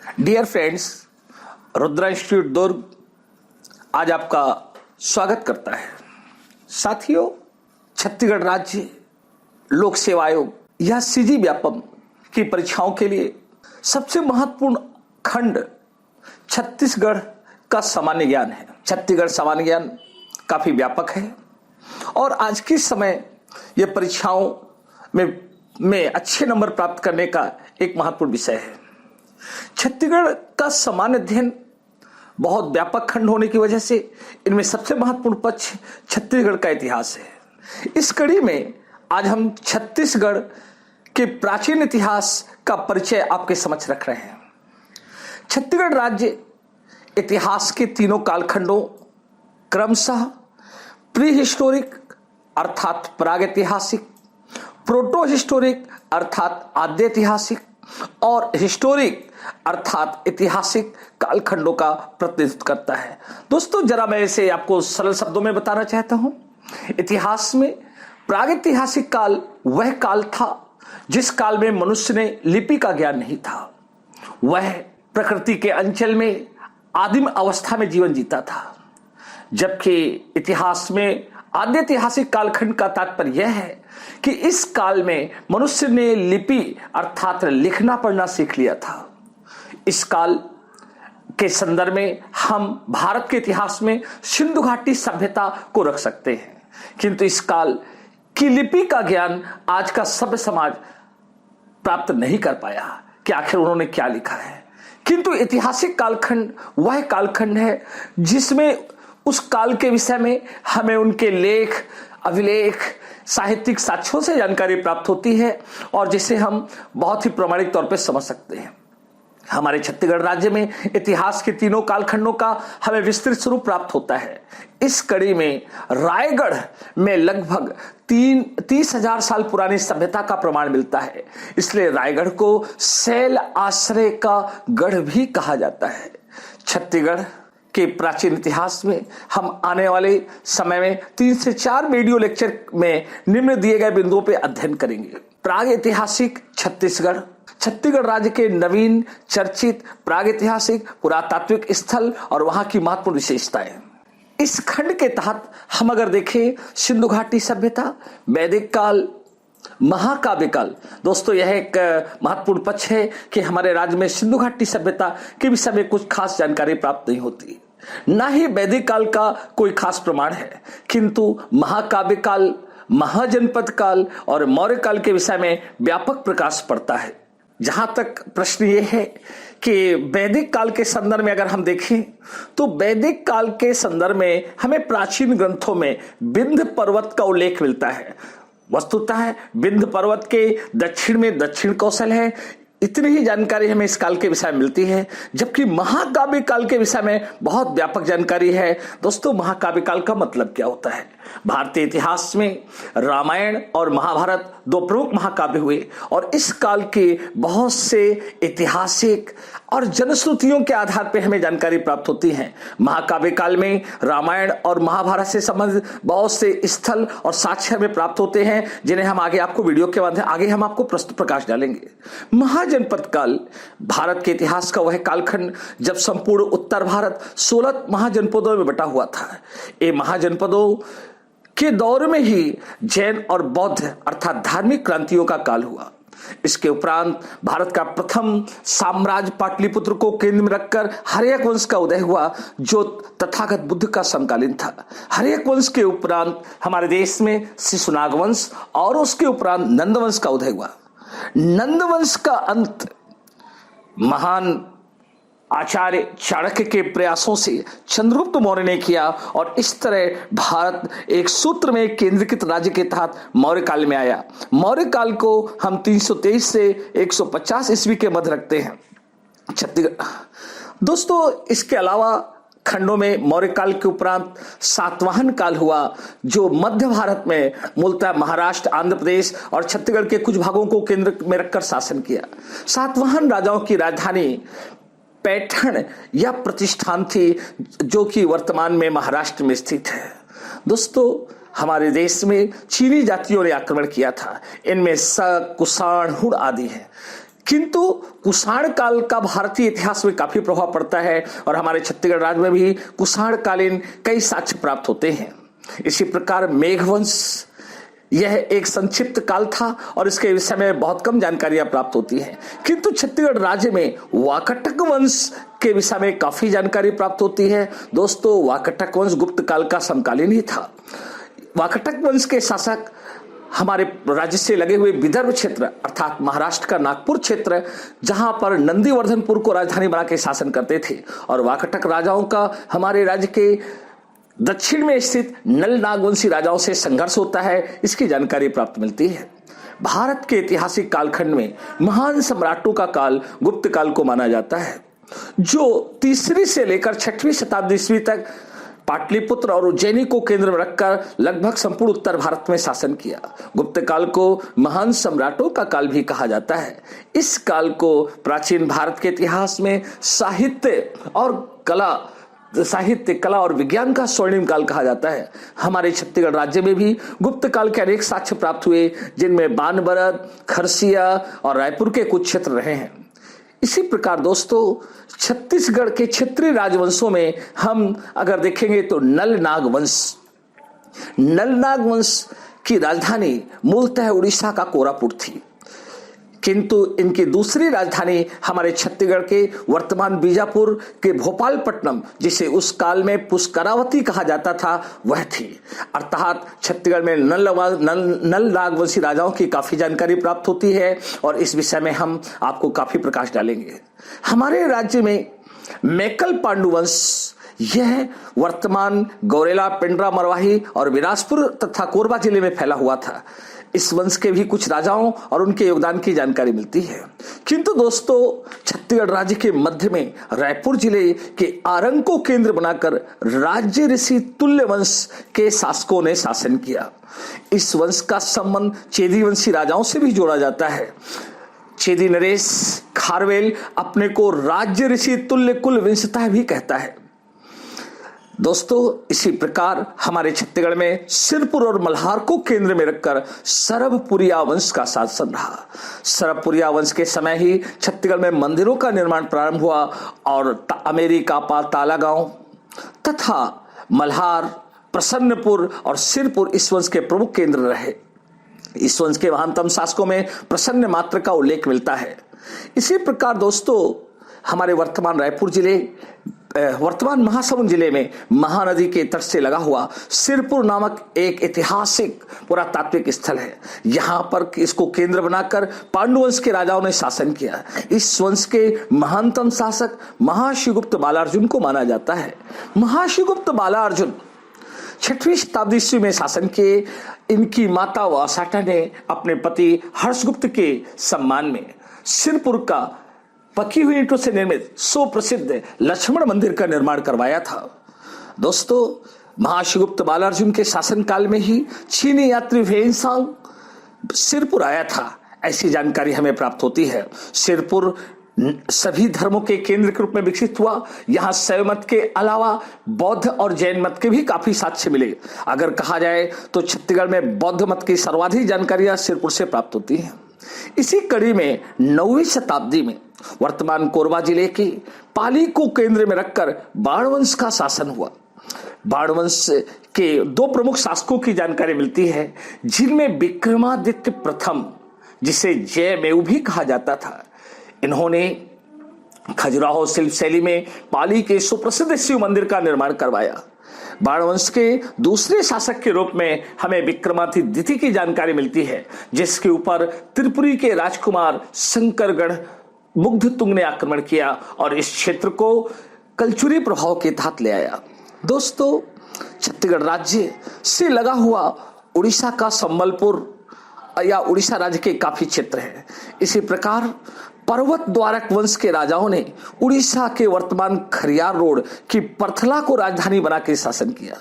Dear friends, Rudra institute दुर्ग आज आपका स्वागत करता है। साथियों, छत्तीसगढ़ राज्य लोक सेवा आयोग या सीजी व्यापम की परीक्षाओं के लिए सबसे महत्वपूर्ण खंड छत्तीसगढ़ का सामान्य ज्ञान है। छत्तीसगढ़ सामान्य ज्ञान काफी व्यापक है और आज के समय यह परीक्षाओं में अच्छे नंबर प्राप्त करने का एक महत्वपूर्ण विषय है। छत्तीसगढ़ का सामान्य अध्ययन बहुत व्यापक खंड होने की वजह से इनमें सबसे महत्वपूर्ण पक्ष छत्तीसगढ़ का इतिहास है। इस कड़ी में आज हम छत्तीसगढ़ के प्राचीन इतिहास का परिचय आपके समक्ष रख रहे हैं। छत्तीसगढ़ राज्य इतिहास के तीनों कालखंडों क्रमशः प्री हिस्टोरिक अर्थात प्रागैतिहासिक, प्रोटो हिस्टोरिक अर्थात आद्य ऐतिहासिक और हिस्टोरिक अर्थात ऐतिहासिक कालखंडों का प्रतिनिधित्व करता है। दोस्तों, जरा मैं इसे आपको सरल शब्दों में बताना चाहता हूं। इतिहास में प्रागैतिहासिक काल वह काल था जिस काल में मनुष्य ने लिपि का ज्ञान नहीं था। वह प्रकृति के अंचल में आदिम अवस्था में जीवन जीता था, जबकि इतिहास में आद्य ऐतिहासिक कालखंड का तात्पर्य यह है कि इस काल में मनुष्य ने लिपि अर्थात लिखना पढ़ना सीख लिया था। इस काल के संदर्भ में हम भारत के इतिहास में सिंधु घाटी सभ्यता को रख सकते हैं, किंतु इस काल की लिपि का ज्ञान आज का सभ्य समाज प्राप्त नहीं कर पाया कि आखिर उन्होंने क्या लिखा है। किंतु ऐतिहासिक कालखंड वह कालखंड है जिसमें उस काल के विषय में हमें उनके लेख, अभिलेख, साहित्यिक साक्ष्यों से जानकारी प्राप्त होती है और जिसे हम बहुत ही प्रामाणिक तौर पर समझ सकते हैं। हमारे छत्तीसगढ़ राज्य में इतिहास के तीनों कालखंडों का हमें विस्तृत स्वरूप प्राप्त होता है। इस कड़ी में रायगढ़ में लगभग 30,000 साल पुरानी सभ्यता का प्रमाण मिलता है। इसलिए रायगढ़ को शैल आश्रय का गढ़ भी कहा जाता है। छत्तीसगढ़ के प्राचीन इतिहास में हम आने वाले समय में 3 से 4 वीडियो लेक्चर में निम्न दिए गए बिंदुओं पर अध्ययन करेंगे। प्रागैतिहासिक छत्तीसगढ़, छत्तीसगढ़ राज्य के नवीन चर्चित प्रागैतिहासिक पुरातात्विक स्थल और वहां की महत्वपूर्ण विशेषताएं। इस खंड के तहत हम अगर देखें सिंधु घाटी सभ्यता, वैदिक काल, महाकाव्य काल। दोस्तों, यह एक महत्वपूर्ण पक्ष है कि हमारे राज्य में सिंधु घाटी सभ्यता के विषय में कुछ खास जानकारी प्राप्त नहीं होती। ना ही वैदिक काल का कोई खास प्रमाण है, किंतु महाकाव्य काल, महाजनपद काल और मौर्य काल के विषय में व्यापक प्रकाश पड़ता है। जहां तक प्रश्न ये है कि वैदिक काल के संदर्भ में अगर हम देखें तो वैदिक काल के संदर्भ में हमें प्राचीन ग्रंथों में विंध्य पर्वत का उल्लेख मिलता है। वस्तुतः विंध्य पर्वत के दक्षिण में दक्षिण कौशल है, इतनी ही जानकारी हमें इस काल के विषय में मिलती है। जबकि महाकाव्य काल के विषय में बहुत व्यापक जानकारी है। दोस्तों, महाकाव्य काल का मतलब क्या होता है? भारतीय इतिहास में रामायण और महाभारत 2 प्रमुख महाकाव्य हुए और इस काल के बहुत से ऐतिहासिक और जनश्रुतियों के आधार पर हमें जानकारी प्राप्त होती है। महाकाव्य काल में रामायण और महाभारत से संबंधित बहुत से स्थल और साक्ष्य हमें प्राप्त होते हैं, जिन्हें हम आगे आपको वीडियो के माध्यम आगे हम आपको प्रस्तुत प्रकाश डालेंगे। महाजनपद काल भारत के इतिहास का वह कालखंड जब संपूर्ण उत्तर भारत 16 महाजनपदों में बटा हुआ था। ये महाजनपदों के दौर में ही जैन और बौद्ध अर्थात धार्मिक क्रांतियों का काल हुआ। इसके उपरांत भारत का प्रथम साम्राज्य पाटलिपुत्र को केंद्र में रखकर हर्यक वंश का उदय हुआ, जो तथागत बुद्ध का समकालीन था। हर्यक वंश के उपरांत हमारे देश में शिशुनाग वंश और उसके उपरांत नंद वंश का उदय हुआ। नंद वंश का अंत महान आचार्य चाणक्य के प्रयासों से चंद्रगुप्त मौर्य ने किया और इस तरह भारत एक सूत्र में केंद्रीकृत राज्य के तहत मौर्य काल में आया। मौर्य काल को हम 323 से 150 ईस्वी के मध्य रखते हैं। छत्तीसगढ़ दोस्तों, इसके अलावा खंडों में मौर्य काल के उपरांत सातवाहन काल हुआ, जो मध्य भारत में मूलतः महाराष्ट्र, आंध्र प्रदेश और छत्तीसगढ़ के कुछ भागों को केंद्र में रखकर शासन किया। सातवाहन राजाओं की राजधानी पैठण या प्रतिष्ठान थी, जो कि वर्तमान में महाराष्ट्र में स्थित है। दोस्तों, हमारे देश में चीनी जातियों ने आक्रमण किया था। इनमें शक, कुषाण, हुण आदि हैं। किंतु कुषाण काल का भारतीय इतिहास में काफी प्रभाव पड़ता है और हमारे छत्तीसगढ़ राज्य में भी कुषाण कालीन कई साक्ष्य प्राप्त होते हैं। इसी प्रकार मेघवंश यह एक संक्षिप्त काल था और इसके विषय में बहुत कम जानकारियां प्राप्त होती हैं, किंतु छत्तीसगढ़ राज्य में वाकटक वंश के विषय में काफी जानकारी प्राप्त होती है। दोस्तों, वाकटक वंश गुप्त काल का समकालीन ही था। वाकटक वंश के शासक हमारे राज्य से लगे हुए विदर्भ क्षेत्र अर्थात महाराष्ट्र का नागपुर क्षेत्र, जहां पर नंदीवर्धनपुर को राजधानी बना के शासन करते थे, और वाकटक राजाओं का हमारे राज्य के दक्षिण में स्थित नल नागवंशी राजाओं से संघर्ष होता है, इसकी जानकारी प्राप्त मिलती है। भारत के ऐतिहासिक कालखंड में महान सम्राटों का काल गुप्त काल को माना जाता है, जो 3वीं से लेकर 6वीं शताब्दी ईस्वी तक पाटलिपुत्र और उज्जैनी को केंद्र में रखकर लगभग संपूर्ण उत्तर भारत में शासन किया। गुप्त काल को महान सम्राटों का काल भी कहा जाता है। इस काल को प्राचीन भारत के इतिहास में साहित्य, कला और विज्ञान का स्वर्णिम काल कहा जाता है। हमारे छत्तीसगढ़ राज्य में भी गुप्त काल के अनेक साक्ष्य प्राप्त हुए, जिनमें बानबरत, खरसिया और रायपुर के कुछ क्षेत्र रहे हैं। इसी प्रकार दोस्तों, छत्तीसगढ़ के क्षेत्रीय राजवंशों में हम अगर देखेंगे तो नल नाग वंश की राजधानी मूलतः उड़ीसा का कोरापुट थी, किंतु इनकी दूसरी राजधानी हमारे छत्तीसगढ़ के वर्तमान बीजापुर के भोपालपट्टनम, जिसे उस काल में पुष्करावती कहा जाता था, वह थी। अर्थात छत्तीसगढ़ में नल नागवंशी राजाओं की काफी जानकारी प्राप्त होती है और इस विषय में हम आपको काफी प्रकाश डालेंगे। हमारे राज्य में मैकल पांडुवंश, यह वर्तमान गौरेला, पेंड्रा, मरवाही और बिलासपुर तथा कोरबा जिले में फैला हुआ था। इस वंश के भी कुछ राजाओं और उनके योगदान की जानकारी मिलती है। किंतु दोस्तों, छत्तीसगढ़ राज्य के मध्य में रायपुर जिले के आरंग को केंद्र बनाकर राज्य ऋषि तुल्य वंश के शासकों ने शासन किया। इस वंश का संबंध चेदी वंशी राजाओं से भी जोड़ा जाता है। चेदी नरेश खारवेल अपने को राज्य ऋषि तुल्य कुल वंशता भी कहता है। दोस्तों, इसी प्रकार हमारे छत्तीसगढ़ में सिरपुर और मल्हार को केंद्र में रखकर सरभपुरिया वंश का शासन रहा। सरभपुरिया वंश के समय ही छत्तीसगढ़ में मंदिरों का निर्माण प्रारंभ हुआ और अमेरिका तालागांव तथा मल्हार, प्रसन्नपुर और सिरपुर इस वंश के प्रमुख केंद्र रहे। इस वंश के महानतम शासकों में प्रसन्न मात्र का उल्लेख मिलता है। इसी प्रकार दोस्तों, हमारे वर्तमान महासमुंद जिले में महानदी के तट से लगा हुआ सिरपुर नामक एक ऐतिहासिक पुरातात्विक स्थल है। यहाँ पर इसको केंद्र बनाकर पांडुवंश के राजाओं ने शासन किया। इस वंश के महानतम शासक महाशिवगुप्त बालार्जुन को माना जाता है। महाशिवगुप्त बालार्जुन 6वीं शताब्दी ईस्वी में शासन किए। इनकी माता वासाटा ने अपने पति हर्षगुप्त के सम्मान में सिरपुर का पकी हुई ईंटों से निर्मित सुप्रसिद्ध लक्ष्मण मंदिर का निर्माण करवाया था। दोस्तों, महाशिवगुप्त बालार्जुन के शासनकाल में ही चीनी यात्री वेइनसांग सिरपुर आया था, ऐसी जानकारी हमें प्राप्त होती है। सिरपुर सभी धर्मों के केंद्र के रूप में विकसित हुआ। यहाँ शैव मत के अलावा बौद्ध और जैन मत के भी काफी साक्ष्य मिले। अगर कहा जाए तो छत्तीसगढ़ में बौद्ध मत की सर्वाधिक जानकारियां सिरपुर से प्राप्त होती हैं। इसी कड़ी में 9वीं शताब्दी में वर्तमान कोरबा जिले के पाली को केंद्र में रखकर बाणवंश का शासन हुआ। बाणवंश के 2 प्रमुख शासकों की जानकारी मिलती है, जिनमें विक्रमादित्य प्रथम, जिसे जयमेव भी कहा जाता था, इन्होंने खजुराहो शिल्प शैली में पाली के सुप्रसिद्ध शिव मंदिर का निर्माण करवाया। बाणवंश के दूसरे शासक के रूप में हमें विक्रमादित्य की जानकारी मिलती है, जिसके ऊपर त्रिपुरी के राजकुमार शंकरगढ़ मुग्धतुंग ने आक्रमण किया और इस क्षेत्र को कलचुरी प्रभाव के तहत ले आया। दोस्तों, छत्तीसगढ़ राज्य से लगा हुआ उड़ीसा का संबलपुर या उड़ीसा राज्य के काफी क्षेत्र है। इसी प्रकार पर्वत द्वारक वंश के राजाओं ने उड़ीसा के वर्तमान खरियार रोड की परथला को राजधानी बना के शासन किया।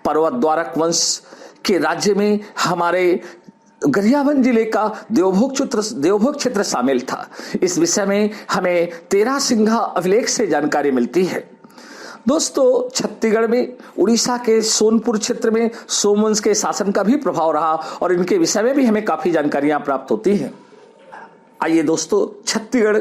पर्वत द्वारक वंश के राज्य में हमारे गरियाबंद जिले का देवभोग क्षेत्र शामिल था। इस विषय में हमें 13 सिंघा अभिलेख से जानकारी मिलती है। दोस्तों, छत्तीसगढ़ में उड़ीसा के सोनपुर क्षेत्र में सोमवंश के शासन का भी प्रभाव रहा और इनके विषय में भी हमें काफी जानकारियां प्राप्त होती हैं। आइए दोस्तों, छत्तीसगढ़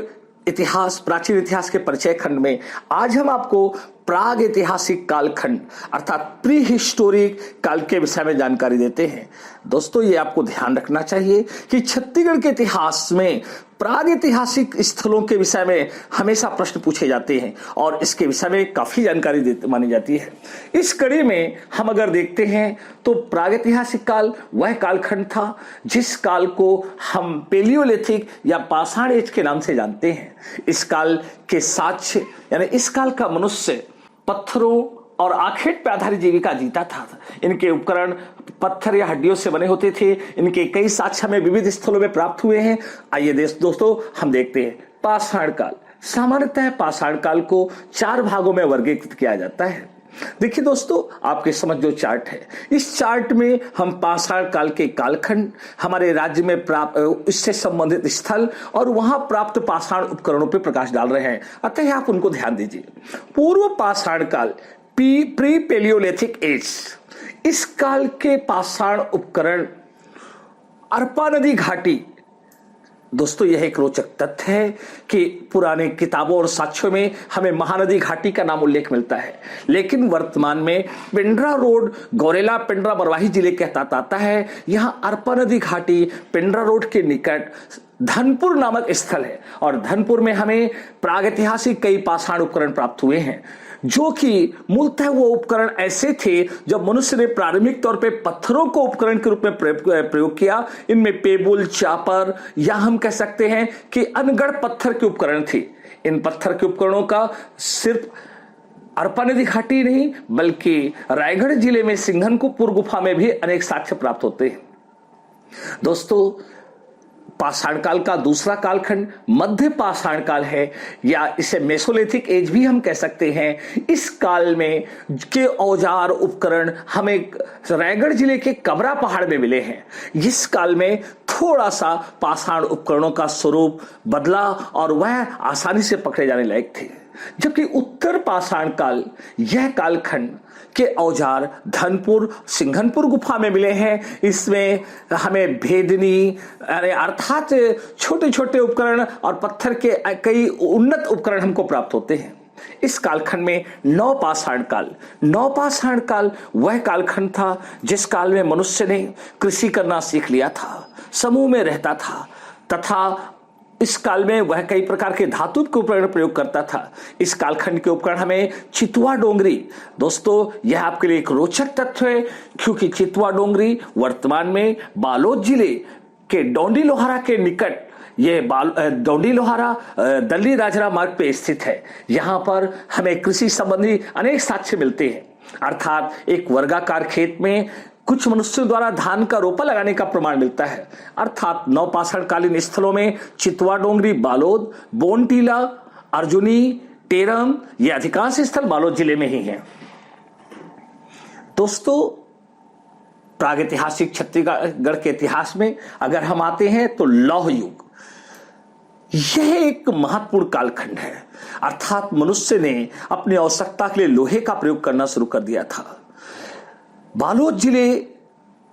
इतिहास, प्राचीन इतिहास के परिचय खंड में आज हम आपको प्राग ऐतिहासिक कालखंड अर्थात प्री हिस्टोरिक काल के विषय में जानकारी देते हैं। दोस्तों, ये आपको ध्यान रखना चाहिए कि छत्तीसगढ़ के इतिहास में प्राग ऐतिहासिक स्थलों के विषय में हमेशा प्रश्न पूछे जाते हैं और इसके विषय में काफी जानकारी मानी जाती है। इस कड़ी में हम अगर देखते हैं तो प्राग ऐतिहासिक काल वह कालखंड था जिस काल को हम पेलियोलिथिक या पाषाण एज के नाम से जानते हैं। इस काल के साक्ष्य यानी इस काल का मनुष्य पत्थरों और आखेट पे आधारित जीविका जीता था। इनके उपकरण पत्थर या हड्डियों से बने होते थे। इनके कई साक्ष्य हमें विविध स्थलों में प्राप्त हुए हैं। आइए दोस्तों हम देखते हैं पाषाण काल। सामान्यतः पाषाण काल को 4 भागों में वर्गीकृत किया जाता है। देखिए दोस्तों, आपके समझ जो चार्ट है, इस चार्ट में हम पाषाण काल के कालखंड, हमारे राज्य में प्राप्त इससे संबंधित स्थल और वहां प्राप्त पाषाण उपकरणों पर प्रकाश डाल रहे हैं। अतः आप उनको ध्यान दीजिए। पूर्व पाषाण काल प्री पेलियोलिथिक एज, इस काल के पाषाण उपकरण अरपा नदी घाटी। दोस्तों, यह एक रोचक तथ्य है कि पुराने किताबों और साक्ष्यों में हमें महानदी घाटी का नाम उल्लेख मिलता है, लेकिन वर्तमान में पेंड्रा रोड गौरेला पेंड्रा मरवाही जिले के तहत आता है। यहां अरपा नदी घाटी पेंड्रा रोड के निकट धनपुर नामक स्थल है और धनपुर में हमें प्रागैतिहासिक कई पाषाण उपकरण प्राप्त हुए हैं, जो कि मूलतः वो उपकरण ऐसे थे जब मनुष्य ने प्रारंभिक तौर पे पत्थरों को उपकरण के रूप में प्रयोग किया। इनमें पेबुल, चापर या हम कह सकते हैं कि अनगढ़ पत्थर के उपकरण थे। इन पत्थर के उपकरणों का सिर्फ अरपा नदी घाटी नहीं बल्कि रायगढ़ जिले में सिंघनपुर गुफा में भी अनेक साक्ष्य प्राप्त होते हैं। दोस्तों, पाषाण काल का दूसरा कालखंड मध्य पाषाण काल है या इसे मेसोलिथिक एज भी हम कह सकते हैं। इस काल में के औजार उपकरण हमें रायगढ़ जिले के कबरा पहाड़ में मिले हैं। इस काल में थोड़ा सा पाषाण उपकरणों का स्वरूप बदला और वह आसानी से पकड़े जाने लायक थे, जबकि उत्तर पाषाण काल यह कालखंड के औजार धनपुर सिंघनपुर गुफा में मिले हैं। इसमें हमें भेदनी अर्थात छोटे छोटे उपकरण और पत्थर के कई उन्नत उपकरण हमको प्राप्त होते हैं। इस कालखंड में नवपाषाण काल वह कालखंड था जिस काल में मनुष्य ने कृषि करना सीख लिया था, समूह में रहता था तथा इस काल में वह कई प्रकार के धातु के उपकरण प्रयोग करता था। इस कालखंड के उपकरण हमें चितवा डोंगरी। दोस्तों, यह आपके लिए एक रोचक तथ्य है क्योंकि चितवा डोंगरी वर्तमान में बालोद जिले के डोंडी लोहारा के निकट, यह डोंडी लोहारा दल्ली राजरा मार्ग पे स्थित है। यहां पर हमें कृषि संबंधी अनेक साक्ष्य मिलते हैं, अर्थात एक वर्गाकार खेत में कुछ मनुष्यों द्वारा धान का रोपा लगाने का प्रमाण मिलता है। अर्थात नवपाषाण कालीन स्थलों में चितवा डोंगरी, बालोद, बोनटीला, अर्जुनी, टेरम ये अधिकांश स्थल बालोद जिले में ही हैं। दोस्तों, प्रागैतिहासिक छत्तीसगढ़ के इतिहास में अगर हम आते हैं तो लौह युग यह एक महत्वपूर्ण कालखंड है। अर्थात मनुष्य ने अपनी आवश्यकता के लिए लोहे का प्रयोग करना शुरू कर दिया था। बालोद जिले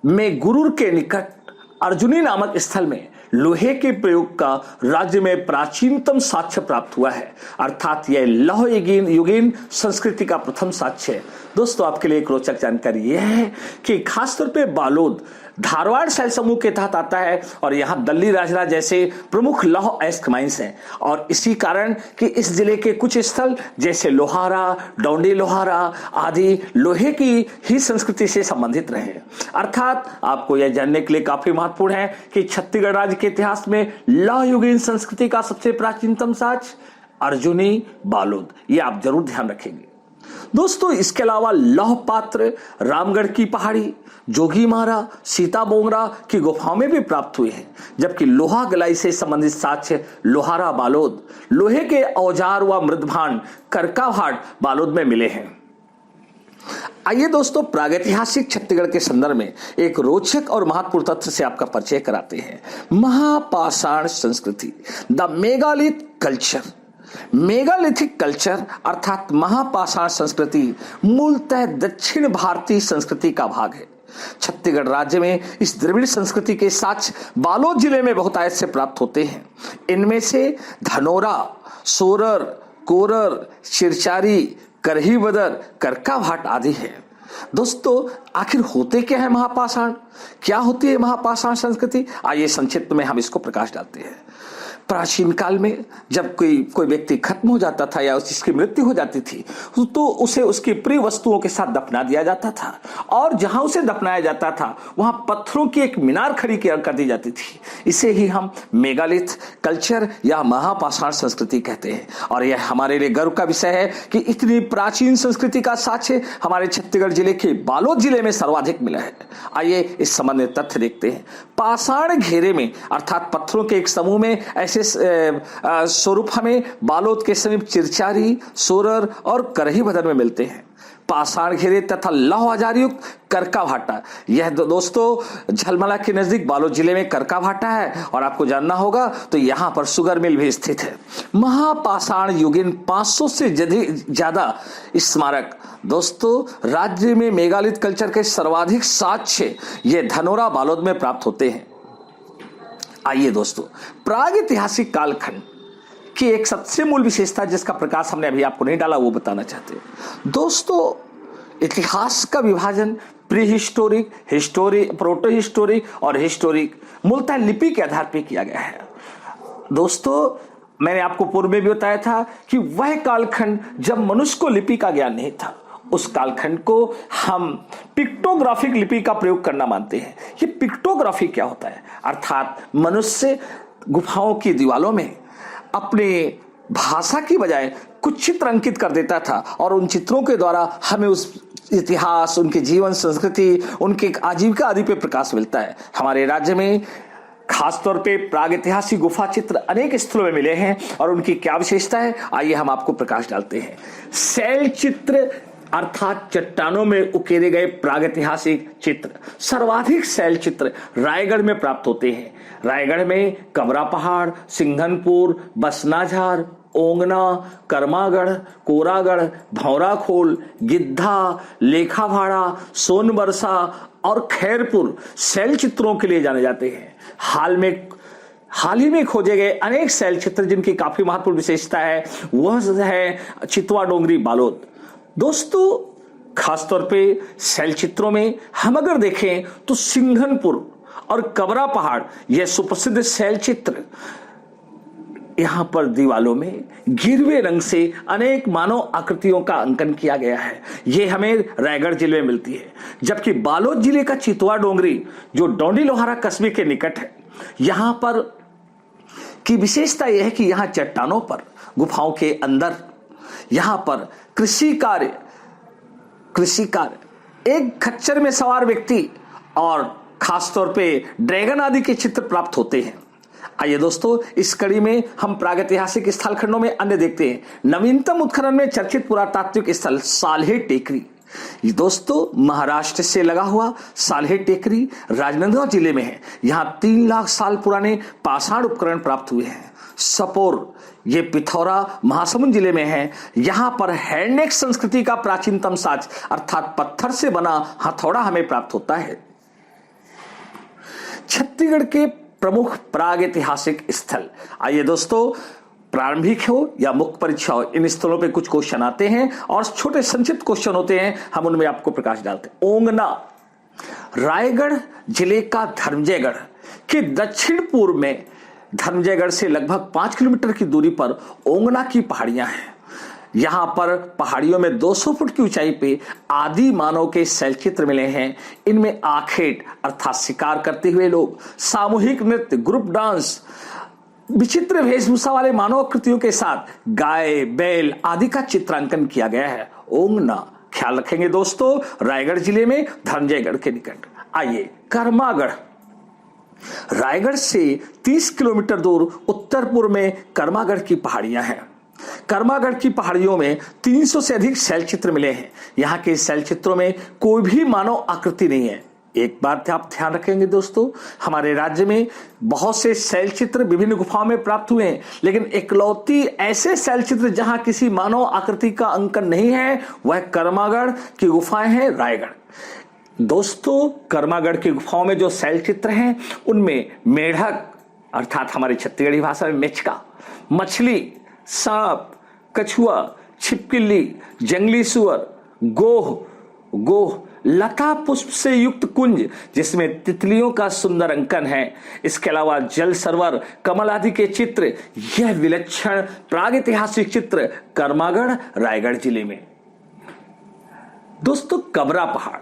में गुरूर के निकट अर्जुनी नामक स्थल में लोहे के प्रयोग का राज्य में प्राचीनतम साक्ष्य प्राप्त हुआ है। अर्थात यह लौह युगीन संस्कृति का प्रथम साक्ष्य है। दोस्तों, आपके लिए एक रोचक जानकारी यह है कि खासतौर पे बालोद धारवाड़ शैल समूह के तहत आता है और यहाँ दल्ली राजरा जैसे प्रमुख लौह अयस्क माइंस हैं और इसी कारण कि इस जिले के कुछ स्थल जैसे लोहारा, डोंडी लोहारा आदि लोहे की ही संस्कृति से संबंधित रहे। अर्थात आपको यह जानने के लिए काफी महत्वपूर्ण है कि छत्तीसगढ़ राज्य के इतिहास में लौह युगीन संस्कृति का सबसे प्राचीनतम साक्ष्य अर्जुनी, बालोद, ये आप जरूर ध्यान रखेंगे। दोस्तों, इसके अलावा लौह पात्र रामगढ़ की पहाड़ी, जोगीमारा, सीता बोंगरा की गुफाओं में भी प्राप्त हुए हैं, जबकि लोहा गलाई से संबंधित साक्ष्य लोहारा, बालोद, लोहे के औजार व मृदभांड करकाहाट बालोद में मिले हैं। आइए दोस्तों, प्रागैतिहासिक छत्तीसगढ़ के संदर्भ में एक रोचक और महत्वपूर्ण तथ्य से आपका परिचय कराते हैं। महापाषाण संस्कृति, the megalith culture. Megalithic culture अर्थात महापाषाण संस्कृति मूलतः दक्षिण भारतीय संस्कृति का भाग है। छत्तीसगढ़ राज्य में इस द्रविड़ संस्कृति के साक्ष्य बालोद जिले में बहुतायत से प्राप्त होते हैं। इनमें से धनोरा, सोरर, कोरर, चिरचारी, करही बदर, करकाभाट आदि है। दोस्तों, आखिर होते क्या है महापाषाण? क्या होती है महापाषाण संस्कृति? आइए संक्षिप्त में हम इसको प्रकाश डालते हैं। प्राचीन काल में जब कोई व्यक्ति खत्म हो जाता था या उसकी मृत्यु हो जाती थी तो उसे उसकी प्रिय वस्तुओं के साथ दफना दिया जाता था, और जहां उसे दफनाया जाता था वहां पत्थरों की एक मीनार खड़ी कर दी जाती थी। इसे ही हम मेगालिथ कल्चर या महापाषाण संस्कृति कहते हैं। और यह हमारे लिए गर्व का विषय है कि इतनी प्राचीन संस्कृति का साक्ष्य हमारे छत्तीसगढ़ जिले के बालोद जिले में सर्वाधिक मिला है। आइए इस संबंध में तथ्य देखते हैं। पाषाण घेरे में अर्थात पत्थरों के एक समूह में ऐसे स्वरूप हमें बालोद के समीप चिरचारी, सोरर और करही बदर में मिलते हैं। पाषाण घेरे तथा लौह आजार युक्त करकाभाटा, यह दोस्तों झलमला के नजदीक बालोद जिले में करकाभाटा है। और आपको जानना होगा तो यहां पर शुगर मिल भी स्थित है। महापाषाण युगीन 500 से ज्यादा स्मारक दोस्तों राज्य में मेगालिथ कल्चर के सर्वाधिक साक्ष्य ये धनोरा बालोद में प्राप्त होते हैं। आइए दोस्तों, प्रागैतिहासिक कालखंड की एक सबसे मूल विशेषता जिसका प्रकाश हमने अभी आपको नहीं डाला वो बताना चाहते हैं। दोस्तों, इतिहास का विभाजन प्री हिस्टोरिक, प्रोटो हिस्टोरिक और हिस्टोरिक मूलतः लिपि के आधार पर किया गया है। दोस्तों, मैंने आपको पूर्व में भी बताया था कि वह कालखंड जब मनुष्य को लिपि का ज्ञान नहीं था, उस कालखंड को हम पिक्टोग्राफिक लिपि का प्रयोग करना मानते हैं। ये पिक्टोग्राफी क्या होता है? अर्थात मनुष्य गुफाओं की दीवारों में अपने भाषा की बजाय कुछ चित्र अंकित कर देता था और उन चित्रों के द्वारा हमें उस इतिहास, उनके जीवन, संस्कृति, उनके आजीविका आदि पे प्रकाश मिलता है। हमारे राज्य में खासतौर पे प्रागैतिहासिक गुफा चित्र अनेक स्थलों में मिले हैं और उनकी क्या विशेषता है आइए हम आपको प्रकाश डालते हैं। शैल चित्र अर्थात चट्टानों में उकेरे गए प्रागैतिहासिक चित्र, सर्वाधिक शैल चित्र रायगढ़ में प्राप्त होते हैं। रायगढ़ में कबरा पहाड़, सिंघनपुर, बसनाझार, ओंगना, करमागढ़, कोरागढ़, भौराखोल, गिद्धा, लेखाभाड़ा, सोनबरसा और खैरपुर शैल चित्रों के लिए जाने जाते हैं। हाल ही में खोजे गए अनेक शैल चित्र जिनकी काफी महत्वपूर्ण विशेषता है वह है चितवा डोंगरी बालोद। दोस्तों, खासतौर पे शैल चित्रों में हम अगर देखें तो सिंघनपुर और कबरा पहाड़ यह सुप्रसिद्ध शैल चित्र, यहां पर दीवालों में गिरवे रंग से अनेक मानव आकृतियों का अंकन किया गया है। यह हमें रायगढ़ जिले में मिलती है। जबकि बालोद जिले का चितवा डोंगरी जो डोंडी लोहारा कस्बे के निकट है, यहां पर की विशेषता यह है कि यहां चट्टानों पर, गुफाओं के अंदर यहां पर कृषि कार्य, एक खच्चर में सवार व्यक्ति और खासतौर पे ड्रैगन आदि के चित्र प्राप्त होते हैं। आइए दोस्तों, इस कड़ी में हम प्रागैतिहासिक स्थल खंडों में अन्य देखते हैं। नवीनतम उत्खनन में चर्चित पुरातात्विक स्थल साल्हे टेकरी, ये दोस्तों महाराष्ट्र से लगा हुआ साल्हे टेकरी राजनांदगांव जिले में है। यहां 3 लाख साल पुराने पाषाण उपकरण प्राप्त हुए हैं। सपोर, ये पिथौरा महासमुंद जिले में है। यहां पर हैंडनेक संस्कृति का प्राचीनतम साज अर्थात पत्थर से बना हथौड़ा हमें प्राप्त होता है। छत्तीसगढ़ के प्रमुख प्रागैतिहासिक स्थल, आइए दोस्तों, प्रारंभिक हो या मुख्य परीक्षा हो, इन स्थलों पे कुछ क्वेश्चन आते हैं और छोटे संक्षिप्त क्वेश्चन होते हैं, हम उनमें आपको प्रकाश डालते हैं। ओंगना, रायगढ़ जिले का धर्मजयगढ़ के दक्षिण पूर्व में धर्मजयगढ़ से लगभग 5 किलोमीटर की दूरी पर ओंगना की पहाड़ियां हैं। यहां पर पहाड़ियों में 200 फुट की ऊंचाई पे आदि मानव के शैल चित्र मिले हैं। इनमें आखेट अर्थात शिकार करते हुए लोग, सामूहिक नृत्य, ग्रुप डांस, विचित्र वेशभूषा वाले मानव आकृतियों के साथ गाय, बैल आदि का चित्रांकन किया गया है। ओंगना, ख्याल रखेंगे दोस्तों, रायगढ़ जिले में धर्मजयगढ़ के निकट। आइए करमागढ़, रायगढ़ से 30 किलोमीटर दूर उत्तर पूर्व में करमागढ़ की पहाड़ियां हैं। करमागढ़ की पहाड़ियों में 300 से अधिक शैल चित्र मिले हैं। यहाँ के शैल चित्रों में कोई भी मानव आकृति नहीं है। एक बात आप ध्यान रखेंगे दोस्तों, हमारे राज्य में बहुत से शैल चित्र विभिन्न गुफाओं में प्राप्त हुए हैं, लेकिन इकलौती ऐसे शैल चित्र जहां किसी मानव आकृति का अंकन नहीं है वह करमागढ़ की गुफाएं हैं रायगढ़। दोस्तों, कर्मागढ़ की गुफाओं में जो शैल चित्र हैं उनमें मेढक अर्थात हमारी छत्तीसगढ़ी भाषा में मेचका, मछली, सांप, कछुआ, छिपकली, जंगली सुअर, गोह, लता पुष्प से युक्त कुंज जिसमें तितलियों का सुंदर अंकन है, इसके अलावा जल सरोवर, कमल आदि के चित्र, यह विलक्षण प्रागैतिहासिक चित्र कर्मागढ़ रायगढ़ जिले में। दोस्तों, कबरा पहाड़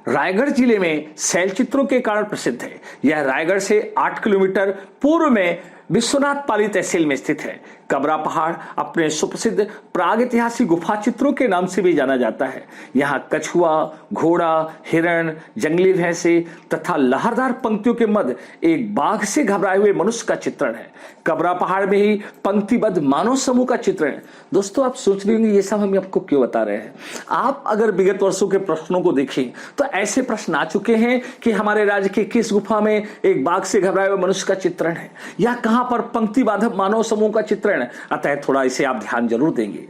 रायगढ़ जिले में शैल चित्रों के कारण प्रसिद्ध है। यह रायगढ़ से 8 किलोमीटर पूर्व में विश्वनाथ पाली तहसील में स्थित है। कबरा पहाड़ अपने सुप्रसिद्ध प्रागैतिहासिक गुफा चित्रों के नाम से भी जाना जाता है। यहाँ कछुआ, घोड़ा, हिरण, जंगली भैंसे तथा लहरदार पंक्तियों के मध्य एक बाघ से घबराए हुए मनुष्य का चित्रण है। कबरा पहाड़ में ही पंक्तिबद्ध मानव समूह का चित्रण है। दोस्तों, आप सोच रहे होंगे ये सब हम आपको क्यों बता रहे हैं। आप अगर विगत वर्षों के प्रश्नों को देखें तो ऐसे प्रश्न आ चुके हैं कि हमारे राज्य की किस गुफा में एक बाघ से घबराए हुए मनुष्य का चित्रण है या कहां पर पंक्तिबद्ध मानव समूह का चित्रण, अतः थोड़ा इसे आप ध्यान जरूर देंगे।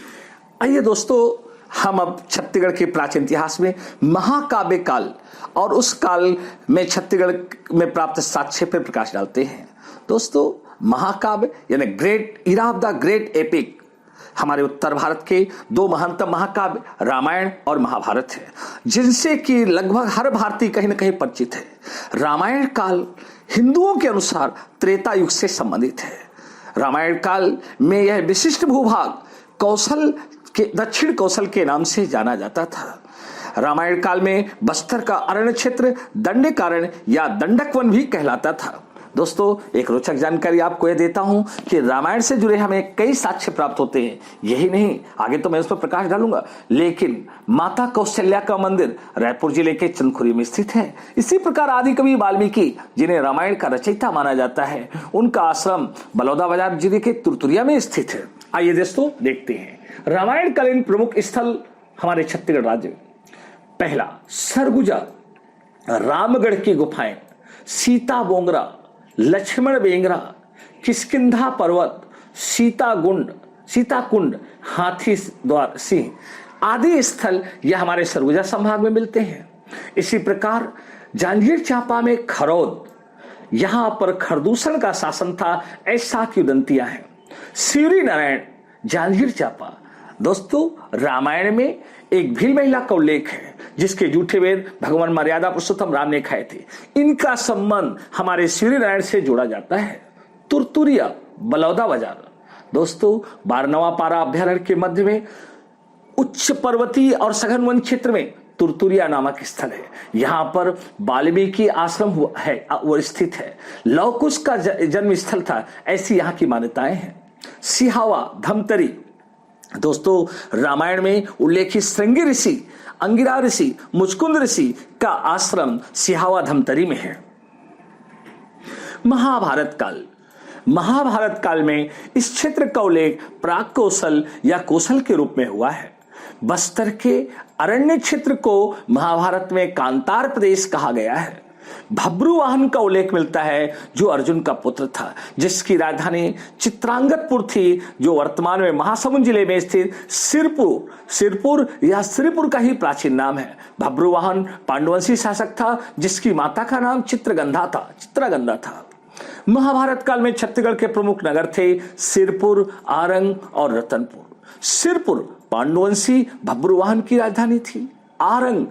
आइए दोस्तों, हम अब छत्तीसगढ़ के प्राचीन इतिहास में महाकाव्य काल और उस काल में छत्तीसगढ़ में प्राप्त साक्ष्य पर प्रकाश डालते हैं। दोस्तों, महाकाव्य यानी great era of the great epic हमारे उत्तर भारत के 2 महानतम महाकाव्य रामायण और महाभारत है, जिनसे कि लगभग हर भारतीय कहीं न कहीं परिचित है। रामायण काल हिंदुओं के अनुसार त्रेता युग से संबंधित है। रामायण काल में यह विशिष्ट भूभाग कौशल के दक्षिण कौशल के नाम से जाना जाता था। रामायण काल में बस्तर का अरण्य क्षेत्र दंडकारण्य या दंडक वन भी कहलाता था। दोस्तों, एक रोचक जानकारी आपको यह देता हूं कि रामायण से जुड़े हमें कई साक्ष्य प्राप्त होते हैं। यही नहीं, आगे तो मैं उस पर प्रकाश डालूंगा, लेकिन माता कौशल्या का मंदिर रायपुर जिले के चंदखुरी में स्थित है। इसी प्रकार आदि कवि वाल्मीकि, जिन्हें रामायण का रचयिता माना जाता है, उनका आश्रम बलौदाबाजार जिले के तुरतुरिया में स्थित है। आइए दोस्तों, देखते हैं रामायण कालीन प्रमुख स्थल हमारे छत्तीसगढ़ राज्य में। पहला, सरगुजा, रामगढ़ की गुफाएं, सीता बोंगरा, लक्ष्मण बेंगरा, किष्किंधा पर्वत, सीता कुंड, हाथी द्वार सिंह आदि स्थल यह हमारे सरगुजा संभाग में मिलते हैं। इसी प्रकार जांजगीर चांपा में खरौद, यहां पर खरदूषण का शासन था, ऐसा की उदंतियां हैं। शिवरी नारायण, जांजगीर चांपा। दोस्तों, रामायण में एक भील महिला का उल्लेख है जिसके जूठे वेद भगवान मर्यादा पुरुषोत्तम राम ने खाए थे। इनका संबंध हमारे शिवरी नारायण से जोड़ा जाता है। तुरतुरिया, बलौदाबाजार। दोस्तों, बारनवा पारा अभ्यारण्य के मध्य में उच्च पर्वतीय और सघन वन क्षेत्र में तुरतुरिया नामक स्थल है। यहां पर वाल्मीकि आश्रम है, वो स्थित है। लव कुश का जन्म स्थल था, ऐसी यहां की मान्यताएं हैं। सिहावा, धमतरी। दोस्तों, रामायण में उल्लेखित श्रृंगी ऋषि, अंगिरा ऋषि, मुचकुंद ऋषि का आश्रम सिहावा धमतरी में है। महाभारत काल में इस क्षेत्र का उल्लेख प्राग कौशल या कौशल के रूप में हुआ है। बस्तर के अरण्य क्षेत्र को महाभारत में कांतार प्रदेश कहा गया है। भब्रुवाहन का उल्लेख मिलता है, जो अर्जुन का पुत्र था, जिसकी राजधानी चित्रांगतपुर थी, जो वर्तमान में महासमुंद जिले में स्थित सिरपुर या श्रीपुर का ही प्राचीन नाम है। भब्रुवाहन पांडवंशी शासक था, जिसकी माता का नाम चित्रगंधा था। महाभारत काल में छत्तीसगढ़ के प्रमुख नगर थे सिरपुर, आरंग और रतनपुर। सिरपुर पांडवंशी भब्रुवाहन की राजधानी थी। आरंग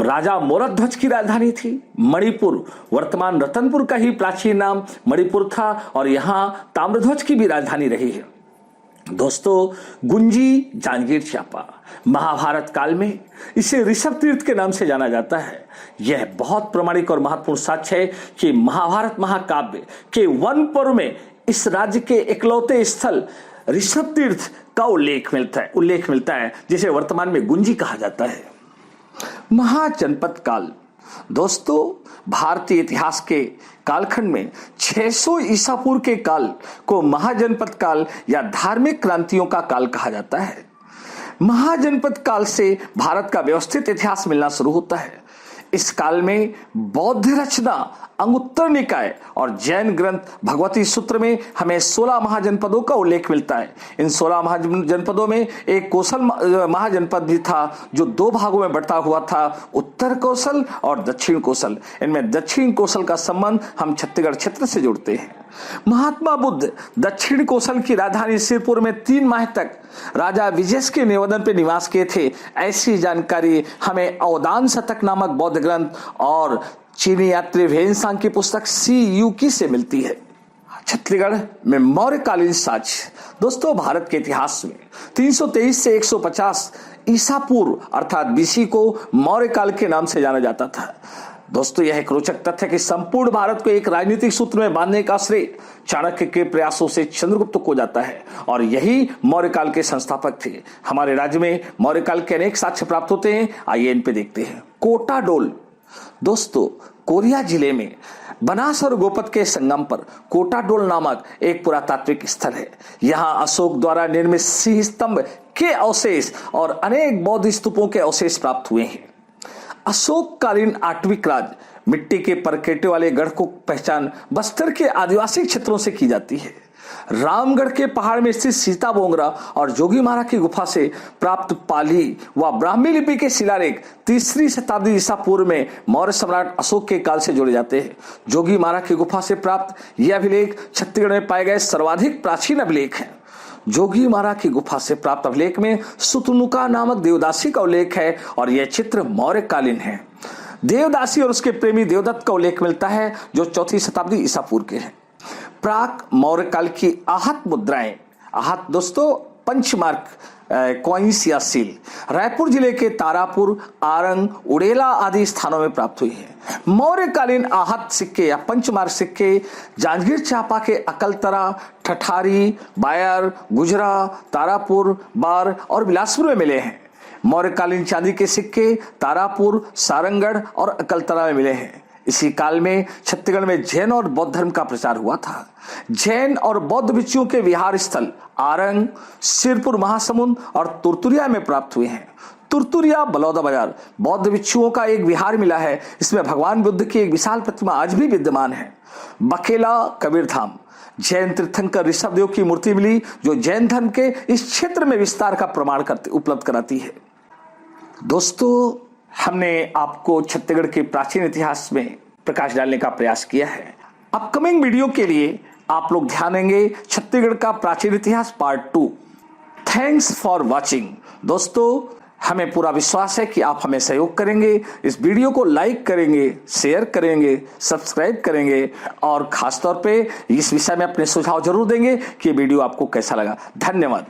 राजा मोरध्वज की राजधानी थी। मणिपुर वर्तमान रतनपुर का ही प्राचीन नाम मणिपुर था और यहां ताम्रध्वज की भी राजधानी रही है। दोस्तों, गुंजी, जांजगीर चांपा। महाभारत काल में इसे ऋषभ तीर्थ के नाम से जाना जाता है। यह बहुत प्रामाणिक और महत्वपूर्ण साक्ष्य है कि महाभारत महाकाव्य के वन पर्व में इस राज्य के इकलौते स्थल ऋषभ तीर्थ का उल्लेख मिलता है, जिसे वर्तमान में गुंजी कहा जाता है। महाजनपद काल। दोस्तों, भारतीय इतिहास के कालखंड में 600 ईसा पूर्व के काल को महाजनपद काल या धार्मिक क्रांतियों का काल कहा जाता है। महाजनपद काल से भारत का व्यवस्थित इतिहास मिलना शुरू होता है। इस काल में बौद्ध रचना अंगुत्तर निकाय और जैन ग्रंथ भगवती सूत्र में हमें 16 महाजनपदों का उल्लेख मिलता है। इन 16 महाजनपदों में एक कौशल महाजनपद भी था जो 2 भागों में बटा हुआ था, उत्तर कौशल और दक्षिण कौशल। इनमें दक्षिण कौशल का संबंध हम छत्तीसगढ़ क्षेत्र से जोड़ते हैं। महात्मा बुद्ध दक्षिण कौशल की राजधानी सिरपुर में 3 माह तक राजा विजय के निवेदन पर निवास किए थे। ऐसी जानकारी हमें अवदान शतक नामक बौद्ध ग्रंथ और चीनी यात्री वेनसांग की पुस्तक सी यूकी से मिलती है। छत्तीसगढ़ में मौर्यकालीन साज। दोस्तों, भारत के इतिहास में 323 से 150 ईसा पूर्व अर्थात बीसी को मौर्य काल के नाम से जाना जाता था। दोस्तों, यह एक रोचक तथ्य है कि संपूर्ण भारत को एक राजनीतिक सूत्र में बांधने का श्रेय चाणक्य के प्रयासों से चंद्रगुप्त को जाता है और यही मौर्य काल के संस्थापक थे। हमारे राज्य में मौर्य काल के अनेक साक्ष्य प्राप्त होते हैं। आइए इन पे देखते हैं। कोटा डोल। दोस्तों, कोरिया जिले में बनास और गोपत के संगम पर कोटा डोल नामक एक पुरातात्विक स्थल है। यहाँ अशोक द्वारा निर्मित सिंह स्तंभ के अवशेष और अनेक बौद्ध स्तूपों के अवशेष प्राप्त हुए हैं। अशोक कालीन आठवीं राज मिट्टी के परकेटे वाले गढ़ को पहचान बस्तर के आदिवासी क्षेत्रों से की जाती है। रामगढ़ के पहाड़ में स्थित सीता बोंगरा और जोगी मारा की गुफा से प्राप्त पाली व ब्राह्मी लिपि के शिलालेख 3री शताब्दी ईसा पूर्व में मौर्य सम्राट अशोक के काल से जोड़े जाते हैं। जोगी मारा की गुफा से प्राप्त यह अभिलेख छत्तीसगढ़ में पाए गए सर्वाधिक प्राचीन अभिलेख है। जोगी मारा की गुफा से प्राप्त अभिलेख में सुतनुका नामक देवदासी का उल्लेख है और यह चित्र मौर्य कालीन है। देवदासी और उसके प्रेमी देवदत्त का उल्लेख मिलता है जो 4वीं शताब्दी ईसा पूर्व के हैं। प्राक मौर्य काल की आहत मुद्राएं। आहत दोस्तों पंचमार्क कॉइन्स या सील रायपुर जिले के तारापुर, आरंग, उड़ेला आदि स्थानों में प्राप्त हुई है। मौर्यकालीन आहत सिक्के या पंचमार्क सिक्के जांजगीर चांपा के अकलतरा, ठठारी, बायर, गुजरा, तारापुर, बार और बिलासपुर में मिले हैं। मौर्यकालीन चांदी के सिक्के तारापुर, सारंगढ़ और अकलतरा में मिले हैं। इसी काल में छत्तीसगढ़ में जैन और बौद्ध धर्म का प्रचार हुआ था। जैन और बौद्ध भिक्षुओं के विहार स्थल आरंग, सिरपुर महासमुंद और तुरतुरिया में प्राप्त हुए हैं। तुरतुरिया बलौदा बाजार बौद्ध भिक्षुओं का एक विहार मिला है। इसमें भगवान बुद्ध की एक विशाल प्रतिमा आज भी विद्यमान है। बकेला कबीरधाम जैन तीर्थंकर ऋषभ देव की मूर्ति मिली जो जैन धर्म के इस क्षेत्र में विस्तार का प्रमाण उपलब्ध कराती है। दोस्तों, हमने आपको छत्तीसगढ़ के प्राचीन इतिहास में प्रकाश डालने का प्रयास किया है। अपकमिंग वीडियो के लिए आप लोग ध्यान देंगे छत्तीसगढ़ का प्राचीन इतिहास पार्ट 2। Thanks for watching. दोस्तों, हमें पूरा विश्वास है कि आप हमें सहयोग करेंगे, इस वीडियो को लाइक करेंगे, शेयर करेंगे, सब्सक्राइब करेंगे और खासतौर पे इस विषय में अपने सुझाव जरूर देंगे कि वीडियो आपको कैसा लगा। धन्यवाद।